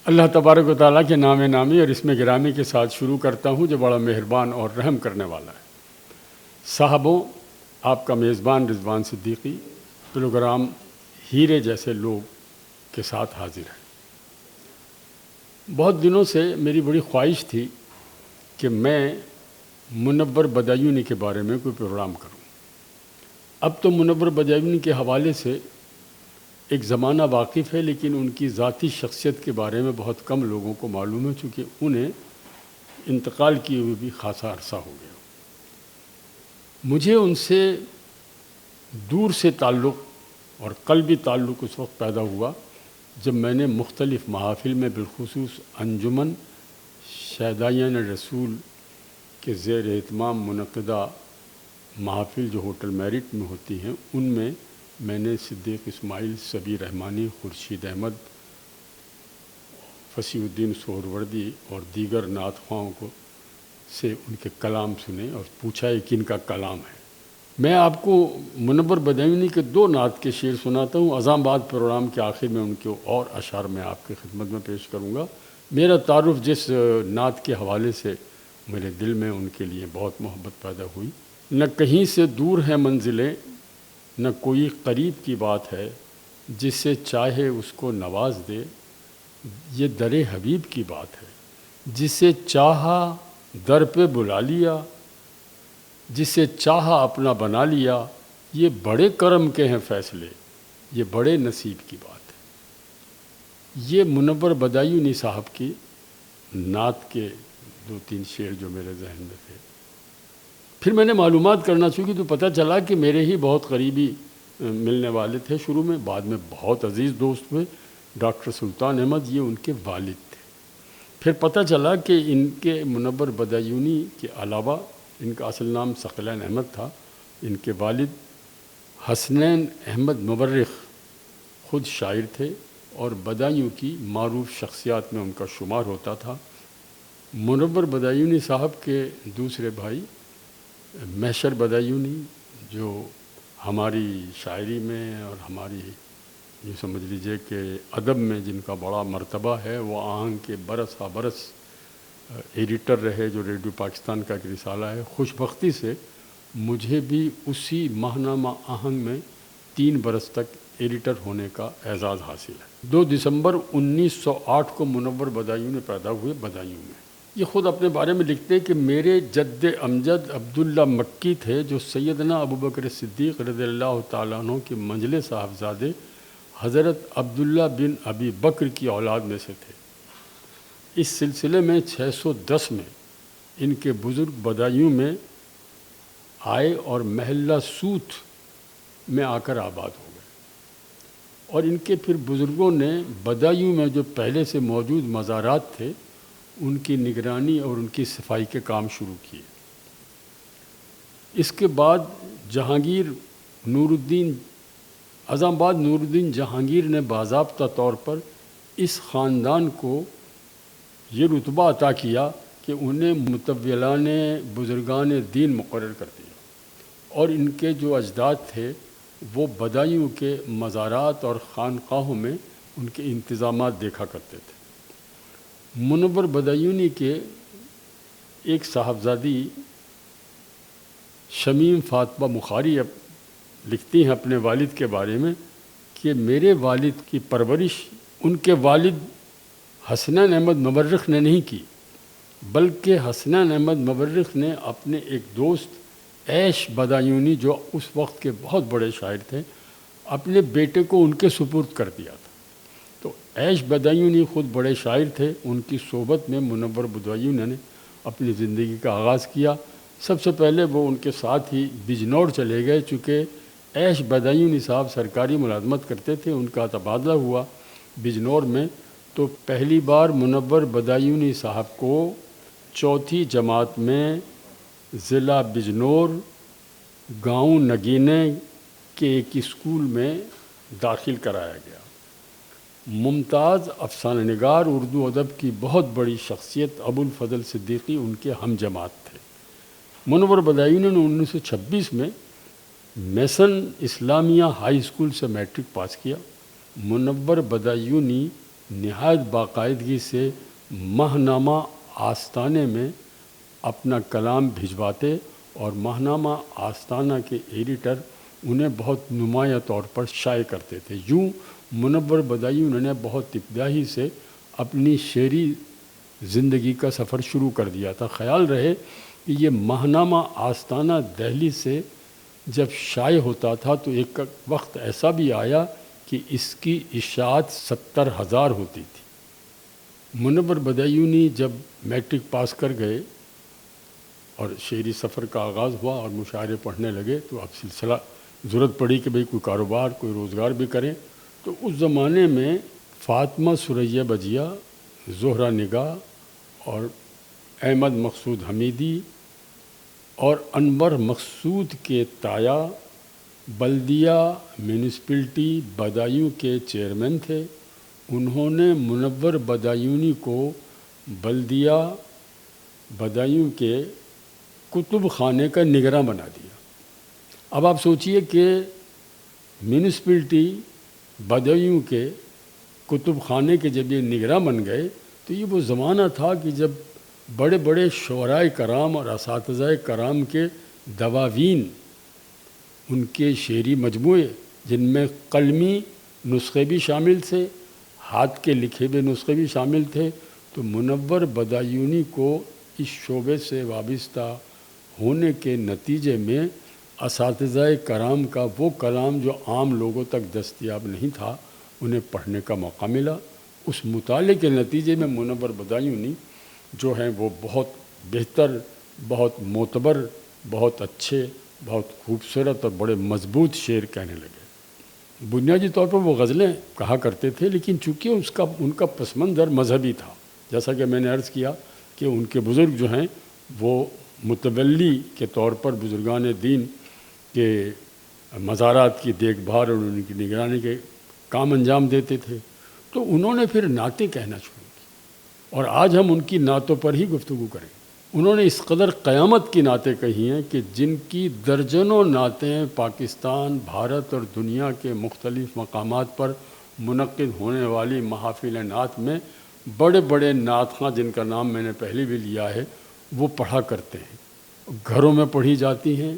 اللہ تبارک و تعالیٰ کے نام نامی اور اسم گرامی کے ساتھ شروع کرتا ہوں جو بڑا مہربان اور رحم کرنے والا ہے۔ صاحبوں، آپ کا میزبان رضوان صدیقی پروگرام ہیرے جیسے لوگ کے ساتھ حاضر ہے۔ بہت دنوں سے میری بڑی خواہش تھی کہ میں منور بدایونی کے بارے میں کوئی پروگرام کروں۔ اب تو منور بدایونی کے حوالے سے ایک زمانہ واقف ہے، لیکن ان کی ذاتی شخصیت کے بارے میں بہت کم لوگوں کو معلوم ہے، چونکہ انہیں انتقال کیے ہوئے بھی خاصا عرصہ ہو گیا۔ مجھے ان سے دور سے تعلق اور قلبی تعلق اس وقت پیدا ہوا جب میں نے مختلف محافل میں، بالخصوص انجمن شہدائیان رسول کے زیر اہتمام منعقدہ محافل جو ہوٹل میرٹ میں ہوتی ہیں، ان میں نے صدیق اسماعیل، صبی رحمانی، خورشید احمد، فصیح الدین سہروردی اور دیگر نعت خواہوں کو سے ان کے کلام سنے اور پوچھا یہ کن کا کلام ہے۔ میں آپ کو منور بدایونی کے 2 نعت کے شعر سناتا ہوں۔ اذان بعد پروگرام کے آخر میں ان کے اور اشعار میں آپ کی خدمت میں پیش کروں گا۔ میرا تعارف جس نعت کے حوالے سے میرے دل میں ان کے لیے بہت محبت پیدا ہوئی۔ نہ کہیں سے دور ہے منزلیں، نہ کوئی قریب کی بات ہے، جسے چاہے اس کو نواز دے، یہ در حبیب کی بات ہے۔ جسے چاہا در پہ بلا لیا، جسے چاہا اپنا بنا لیا، یہ بڑے کرم کے ہیں فیصلے، یہ بڑے نصیب کی بات ہے۔ یہ منور بدایونی صاحب کی نعت کے 2-3 شعر جو میرے ذہن میں تھے۔ پھر میں نے معلومات کرنا شروع کی تو پتہ چلا کہ میرے ہی بہت قریبی ملنے والے تھے شروع میں، بعد میں بہت عزیز دوست ہوئے۔ ڈاکٹر سلطان احمد یہ ان کے والد تھے۔ پھر پتہ چلا کہ ان کے منور بدایونی کے علاوہ، ان کا اصل نام ثقلین احمد تھا، ان کے والد حسنین احمد مورخ خود شاعر تھے اور بدایوں کی معروف شخصیات میں ان کا شمار ہوتا تھا۔ منور بدایونی صاحب کے دوسرے بھائی محشر بدایونی، جو ہماری شاعری میں اور ہماری یہ سمجھ لیجئے کہ ادب میں جن کا بڑا مرتبہ ہے، وہ آہنگ کے برس ہا برس ایڈیٹر رہے، جو ریڈیو پاکستان کا ایک رسالہ ہے۔ خوش بختی سے مجھے بھی اسی ماہنامہ آہنگ میں 3 برس تک ایڈیٹر ہونے کا اعزاز حاصل ہے۔ 2 دسمبر 1908 کو منور بدایونی پیدا ہوئے بدایوں میں۔ یہ خود اپنے بارے میں لکھتے ہیں کہ میرے جد امجد عبداللہ مکی تھے، جو سیدنا ابوبکر صدیق رضی اللہ تعالیٰ عنہ کے منجلے صاحبزادے حضرت عبداللہ بن ابی بکر کی اولاد میں سے تھے۔ اس سلسلے میں 610 میں ان کے بزرگ بدایوں میں آئے اور محلہ سوت میں آ کر آباد ہو گئے، اور ان کے پھر بزرگوں نے بدایوں میں جو پہلے سے موجود مزارات تھے ان کی نگرانی اور ان کی صفائی کے کام شروع کیے۔ اس کے بعد جہانگیر نور الدین اعظم آباد نور الدین جہانگیر نے باضابطہ طور پر اس خاندان کو یہ رتبہ عطا کیا کہ انہیں متولان بزرگان دین مقرر کر دیا، اور ان کے جو اجداد تھے وہ بدایوں کے مزارات اور خانقاہوں میں ان کے انتظامات دیکھا کرتے تھے۔ منور بدایونی کے ایک صاحبزادی شمیم فاطمہ مخاری اب لکھتی ہیں اپنے والد کے بارے میں کہ میرے والد کی پرورش ان کے والد حسنین احمد مورخ نے نہیں کی، بلکہ حسنین احمد مورخ نے اپنے ایک دوست عیش بدایونی، جو اس وقت کے بہت بڑے شاعر تھے، اپنے بیٹے کو ان کے سپرد کر دیا تھا۔ تو عیش بدایونی خود بڑے شاعر تھے، ان کی صحبت میں منور بدایونی نے اپنی زندگی کا آغاز کیا۔ سب سے پہلے وہ ان کے ساتھ ہی بجنور چلے گئے، چونکہ عیش بدایونی صاحب سرکاری ملازمت کرتے تھے، ان کا تبادلہ ہوا بجنور میں۔ تو پہلی بار منور بدایونی صاحب کو 4تھی جماعت میں ضلع بجنور گاؤں نگینے کے ایک اسکول میں داخل کرایا گیا۔ ممتاز افسانہ نگار اردو ادب کی بہت بڑی شخصیت ابو الفضل صدیقی ان کے ہم جماعت تھے۔ منور بدایونی نے 1926 میں میسن اسلامیہ ہائی اسکول سے میٹرک پاس کیا۔ منور بدایونی نہایت باقاعدگی سے ماہنامہ آستانے میں اپنا کلام بھجواتے اور ماہنامہ آستانہ کے ایڈیٹر انہیں بہت نمایاں طور پر شائع کرتے تھے۔ یوں منور بدایوں انہوں نے بہت ابتدائی سے اپنی شعری زندگی کا سفر شروع کر دیا تھا۔ خیال رہے کہ یہ ماہنامہ آستانہ دہلی سے جب شائع ہوتا تھا تو ایک وقت ایسا بھی آیا کہ اس کی اشاعت 70,000 ہوتی تھی۔ منور بدایونی جب میٹرک پاس کر گئے اور شعری سفر کا آغاز ہوا اور مشاعرے پڑھنے لگے تو اب سلسلہ ضرورت پڑی کہ بھئی کوئی کاروبار کوئی روزگار بھی کریں۔ تو اس زمانے میں فاطمہ ثریا بجیا، زہرہ نگاہ اور احمد مقصود حمیدی اور انور مقصود کے تایا بلدیہ میونسپلٹی بدایوں کے چیئرمین تھے۔ انہوں نے منور بدایونی کو بلدیہ بدایوں کے کتب خانے کا نگراں بنا دیا۔ اب آپ سوچئے کہ میونسپلٹی بدایوں کے کتب خانے کے جب یہ نگراں بن گئے تو یہ وہ زمانہ تھا کہ جب بڑے بڑے شعرائے کرام اور اساتذہ کرام کے دواوین، ان کے شعری مجموعے جن میں قلمی نسخے بھی شامل تھے، ہاتھ کے لکھے ہوئے نسخے بھی شامل تھے، تو منور بدایونی کو اس شعبے سے وابستہ ہونے کے نتیجے میں اساتذہ کرام کا وہ کلام جو عام لوگوں تک دستیاب نہیں تھا انہیں پڑھنے کا موقع ملا۔ اس مطالعے کے نتیجے میں منور بدایونی جو ہیں وہ بہت بہتر، بہت معتبر، بہت اچھے، بہت خوبصورت اور بڑے مضبوط شعر کہنے لگے۔ بنیادی طور پر وہ غزلیں کہا کرتے تھے، لیکن چونکہ ان کا پس منظر مذہبی تھا، جیسا کہ میں نے عرض کیا کہ ان کے بزرگ جو ہیں وہ متولی کے طور پر بزرگان دین کے مزارات کی دیکھ بھال اور ان کی نگرانی کے کام انجام دیتے تھے، تو انہوں نے پھر نعتیں کہنا شروع کی اور آج ہم ان کی نعتوں پر ہی گفتگو کریں۔ انہوں نے اس قدر قیامت کی نعتیں کہی ہیں کہ جن کی درجنوں نعتیں پاکستان، بھارت اور دنیا کے مختلف مقامات پر منعقد ہونے والی محافل نعت میں بڑے بڑے نعت خواں جن کا نام میں نے پہلے بھی لیا ہے وہ پڑھا کرتے ہیں، گھروں میں پڑھی جاتی ہیں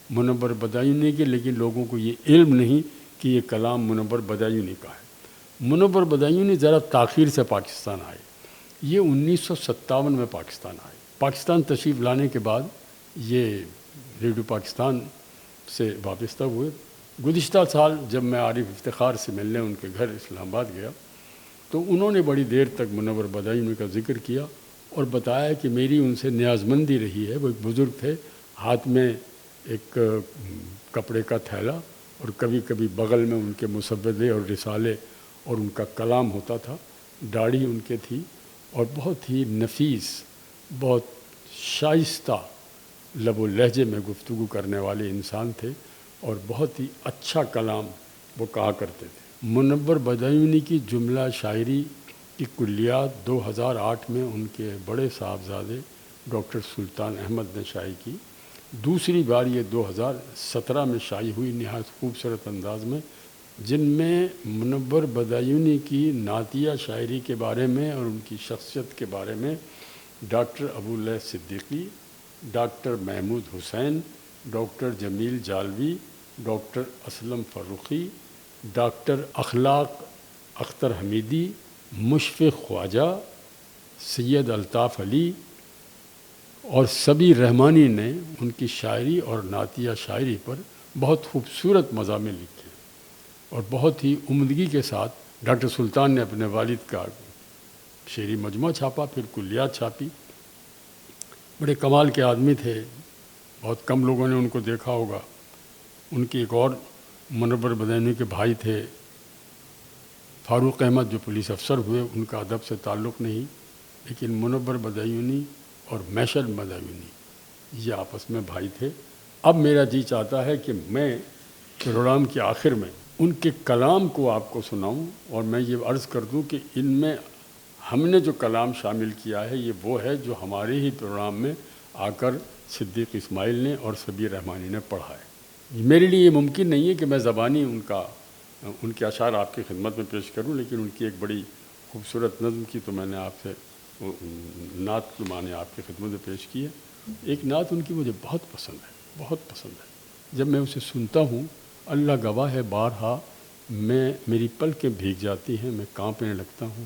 منور بدایونی کے، لیکن لوگوں کو یہ علم نہیں کہ یہ کلام منور بدایونی کا ہے۔ منور بدایونی ذرا تاخیر سے پاکستان آئے، یہ 1957 میں پاکستان آئے۔ پاکستان تشریف لانے کے بعد یہ ریڈیو پاکستان سے وابستہ ہوئے۔ گزشتہ سال جب میں عارف افتخار سے ملنے ان کے گھر اسلام آباد گیا تو انہوں نے بڑی دیر تک منور بدایونی کا ذکر کیا اور بتایا کہ میری ان سے نیازمندی رہی ہے۔ وہ ایک بزرگ تھے، ہاتھ میں ایک کپڑے کا تھیلا اور کبھی کبھی بغل میں ان کے مسودے اور رسالے اور ان کا کلام ہوتا تھا، داڑھی ان کے تھی اور بہت ہی نفیس، بہت شائستہ لب و لہجے میں گفتگو کرنے والے انسان تھے اور بہت ہی اچھا کلام وہ کہا کرتے تھے۔ منور بدایونی کی جملہ شاعری کی کلیات 2008 میں ان کے بڑے صاحبزادے ڈاکٹر سلطان احمد نے شائع کی۔ دوسری بار یہ 2017 میں شائع ہوئی نہایت خوبصورت انداز میں، جن میں منور بدایونی کی نعتیہ شاعری کے بارے میں اور ان کی شخصیت کے بارے میں ڈاکٹر ابواللہ صدیقی، ڈاکٹر محمود حسین، ڈاکٹر جمیل جالوی، ڈاکٹر اسلم فروخی، ڈاکٹر اخلاق اختر حمیدی، مشفق خواجہ، سید الطاف علی اور سبی رحمانی نے ان کی شاعری اور نعتیہ شاعری پر بہت خوبصورت مضامین لکھے اور بہت ہی عمدگی کے ساتھ ڈاکٹر سلطان نے اپنے والد کا شعری مجموعہ چھاپا، پھر کلیات چھاپی۔ بڑے کمال کے آدمی تھے، بہت کم لوگوں نے ان کو دیکھا ہوگا۔ ان کے ایک اور منور بدایونی کے بھائی تھے فاروق احمد جو پولیس افسر ہوئے، ان کا ادب سے تعلق نہیں، لیکن منور بدایونی اور میشر بدایونی یہ آپس میں بھائی تھے۔ اب میرا جی چاہتا ہے کہ میں پروگرام کے آخر میں ان کے کلام کو آپ کو سناؤں اور میں یہ عرض کر دوں کہ ان میں ہم نے جو کلام شامل کیا ہے یہ وہ ہے جو ہمارے ہی پروگرام میں آ کر صدیق اسماعیل نے اور سبی رحمانی نے پڑھا ہے۔ میرے لیے یہ ممکن نہیں ہے کہ میں زبانی ان کے اشعار آپ کی خدمت میں پیش کروں، لیکن ان کی ایک بڑی خوبصورت نظم کی تو میں نے آپ سے نعت کے معنی آپ کی خدمت میں پیش کی ہے. ایک نعت ان کی مجھے بہت پسند ہے، بہت پسند ہے. جب میں اسے سنتا ہوں، اللہ گواہ ہے بارہا میری پلکیں بھیگ جاتی ہیں، میں کانپنے لگتا ہوں.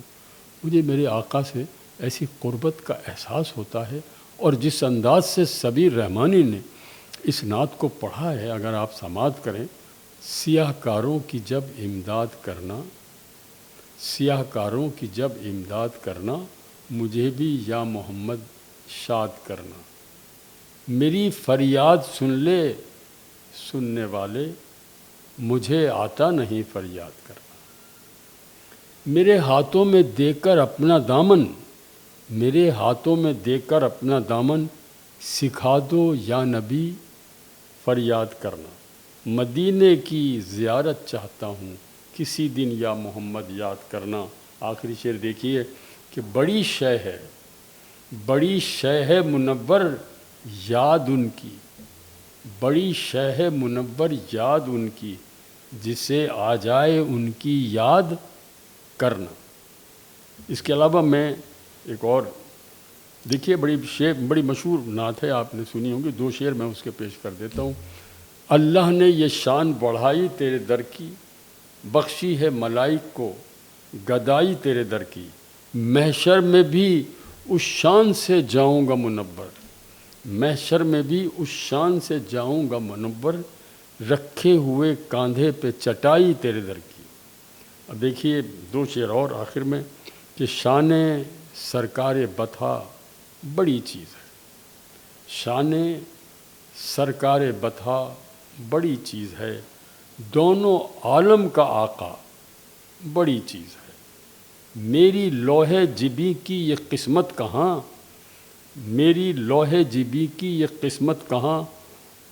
مجھے میرے آقا سے ایسی قربت کا احساس ہوتا ہے، اور جس انداز سے صبیر رحمانی نے اس نعت کو پڑھا ہے، اگر آپ سماعت کریں. سیاہ کاروں کی جب امداد کرنا، سیاہ کاروں کی جب امداد کرنا، مجھے بھی یا محمد شاد کرنا. میری فریاد سن لے سننے والے، مجھے آتا نہیں فریاد کرنا. میرے ہاتھوں میں دے کر اپنا دامن، میرے ہاتھوں میں دے کر اپنا دامن، سکھا دو یا نبی فریاد کرنا. مدینے کی زیارت چاہتا ہوں، کسی دن یا محمد یاد کرنا. آخری شعر دیکھیے کہ بڑی شے ہے، بڑی شے ہے منور یاد ان کی، بڑی شے ہے منور یاد ان کی، جسے آ جائے ان کی یاد کرنا. اس کے علاوہ میں ایک اور دیکھیے بڑی مشہور نعت ہے، آپ نے سنی ہوں گی. 2 شعر میں اس کے پیش کر دیتا ہوں. اللہ نے یہ شان بڑھائی تیرے در کی، بخشی ہے ملائک کو گدائی تیرے در کی. محشر میں بھی اس شان سے جاؤں گا منور، محشر میں بھی اس شان سے جاؤں گا منور، رکھے ہوئے کاندھے پہ چٹائی تیرے در کی. اب دیکھیے 2 شعر اور آخر میں کہ شان سرکار بطحا بڑی چیز ہے، شان سرکار بطحا بڑی چیز ہے، دونوں عالم کا آقا بڑی چیز ہے. میری لوح جبی کی یہ قسمت کہاں، میری لوح جبی کی یہ قسمت کہاں،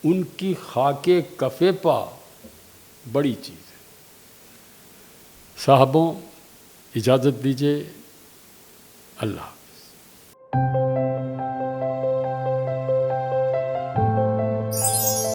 ان کی خاک کفے پا بڑی چیز ہے. صاحبوں اجازت دیجیے، اللہ